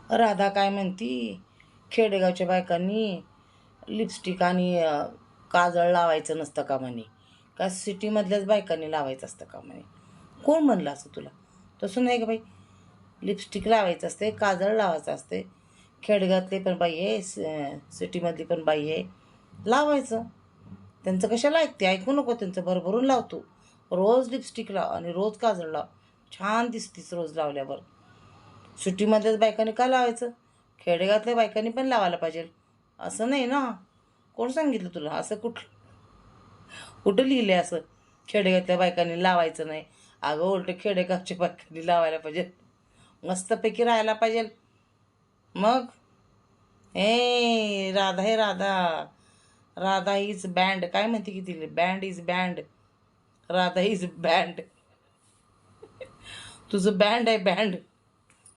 राधा काय म्हणती, खेडेगावच्या बायकांनी लिपस्टिक आणि काजळ लावायचं नसतं का म्हणे, का सिटीमधल्याच बायकांनी लावायचं असतं का म्हणे. कोण म्हणलं असं तुला? तसं नाही का बाई, लिपस्टिक लावायचं असते, काजळ लावायचं असते. खेडेगावातली पण बाई आहे, सिटीमधली पण बाई आहे, लावायचं. त्यांचं कशाला ऐकते? ऐकू नको त्यांचं, भरभरून लावतो. रोज लिपस्टिक लाव आणि रोज काजळ लाव, छान दिसतीस रोज लावल्यावर. सिटीमधल्याच बायकांनी का लावायचं? खेडेगावातल्या बायकांनी पण लावायला पाहिजे, असं नाही ना. कोण सांगितलं तुला असं? कुठं लिहिलं आहे असं खेडेगावातल्या बायकांनी लावायचं नाही? अगं उलट खेडेगावच्या बायकांनी लावायला पाहिजे, मस्तपैकी राहायला पाहिजे. मग राधा, हे राधा, राधा इज बँड काय म्हणते की तिला, band is band, Radha is band. तुझं बँड आहे बँड.